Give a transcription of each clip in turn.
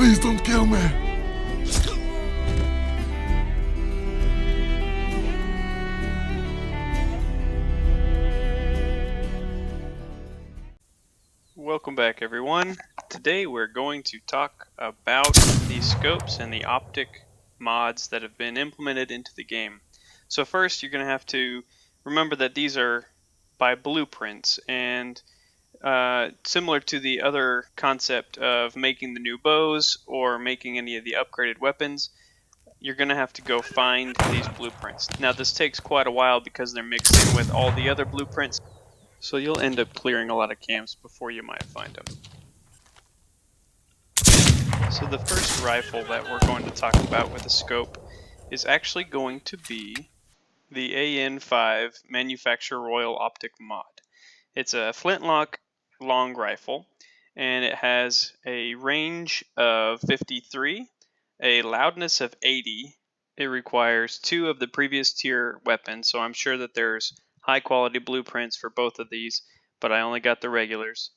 Please don't kill me. Welcome back, everyone. Today we're going to talk about the scopes and the optic mods that have been implemented into the game. So first, you're going to have to remember that these are by blueprints, and similar to the other concept of making the new bows or making any of the upgraded weapons, you're going to have to go find these blueprints. Now this takes quite a while because they're mixed in with all the other blueprints, so you'll end up clearing a lot of camps before you might find them. So the first rifle that we're going to talk about with a scope is actually going to be the AN5 Manufacturer Royale Optic Mod. It's a flintlock long rifle, and it has a range of 53, a loudness of 80. It requires 2 of the previous tier weapons, so I'm sure that there's high quality blueprints for both of these, but I only got the regulars.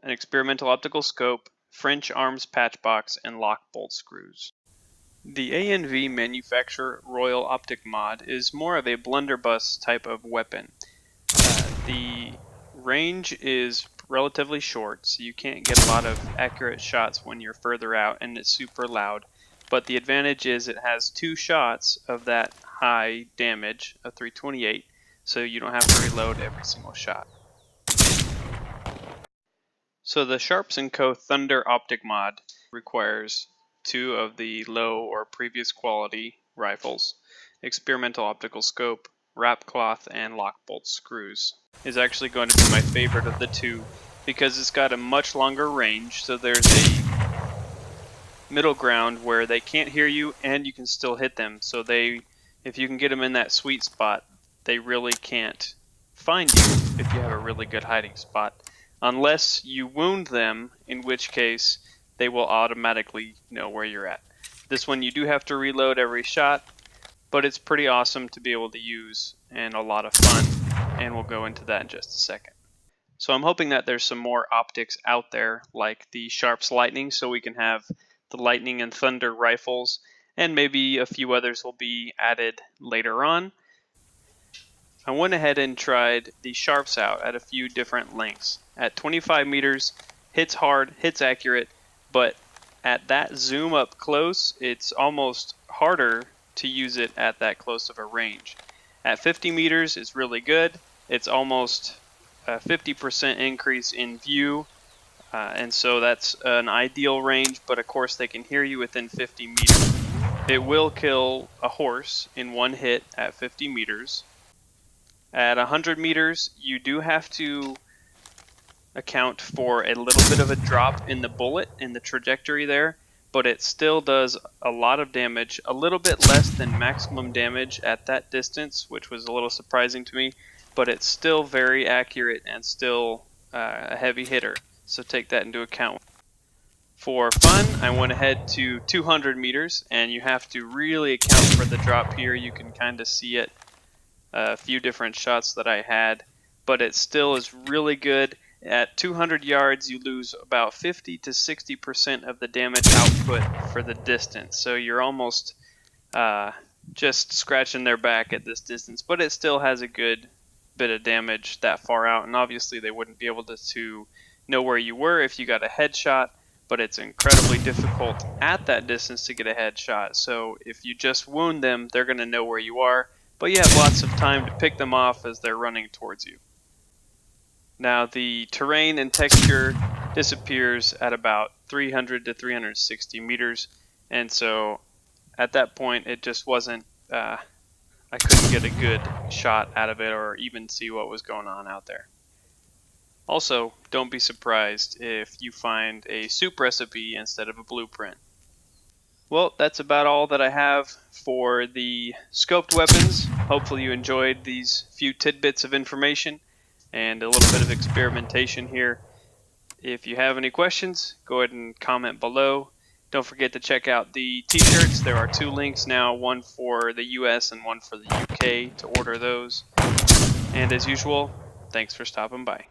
An experimental optical scope, French arms patch box, and lock bolt screws. The ANV Manufacturer Royale Optic Mod is more of a blunderbuss type of weapon. The range is relatively short, so you can't get a lot of accurate shots when you're further out, and it's super loud. But the advantage is it has 2 shots of that high damage of 328, so you don't have to reload every single shot. So the Sharps & Co. Thunder Optic Mod requires 2 of the low or previous quality rifles, experimental optical scope, wrap cloth, and lock bolt screws. Is actually going to be my favorite of the 2 because it's got a much longer range, so there's a middle ground where they can't hear you and you can still hit them. So if you can get them in that sweet spot, they really can't find you if you have a really good hiding spot. Unless you wound them, in which case they will automatically know where you're at. This one you do have to reload every shot, but it's pretty awesome to be able to use and a lot of fun, and we'll go into that in just a second. So I'm hoping that there's some more optics out there like the Sharps Lightning, so we can have the Lightning and Thunder rifles, and maybe a few others will be added later on. I went ahead and tried the Sharps out at a few different lengths. At 25 meters, hits hard, hits accurate, but at that zoom up close, it's almost harder to use it at that close of a range. At 50 meters, it's really good. It's almost a 50% increase in view, and so that's an ideal range, but of course they can hear you within 50 meters. It will kill a horse in one hit at 50 meters. At 100 meters, you do have to account for a little bit of a drop in the bullet, in the trajectory there, but it still does a lot of damage, a little bit less than maximum damage at that distance, which was a little surprising to me, but it's still very accurate and still a heavy hitter, so take that into account. For fun, I went ahead to 200 meters, and you have to really account for the drop here. You can kind of see it, a few different shots that I had, but it still is really good. At 200 yards, you lose about 50 to 60% of the damage output for the distance, so you're almost just scratching their back at this distance, but it still has a good bit of damage that far out, and obviously they wouldn't be able to know where you were if you got a headshot, but it's incredibly difficult at that distance to get a headshot, so if you just wound them, they're going to know where you are, but you have lots of time to pick them off as they're running towards you. Now the terrain and texture disappears at about 300 to 360 meters, and so at that point it just wasn't, I couldn't get a good shot out of it or even see what was going on out there. Also, don't be surprised if you find a soup recipe instead of a blueprint. Well, that's about all that I have for the scoped weapons. Hopefully you enjoyed these few tidbits of information and a little bit of experimentation here. If you have any questions, go ahead and comment below. Don't forget to check out the t-shirts. There are 2 links now, one for the US and one for the UK to order those. And as usual, thanks for stopping by.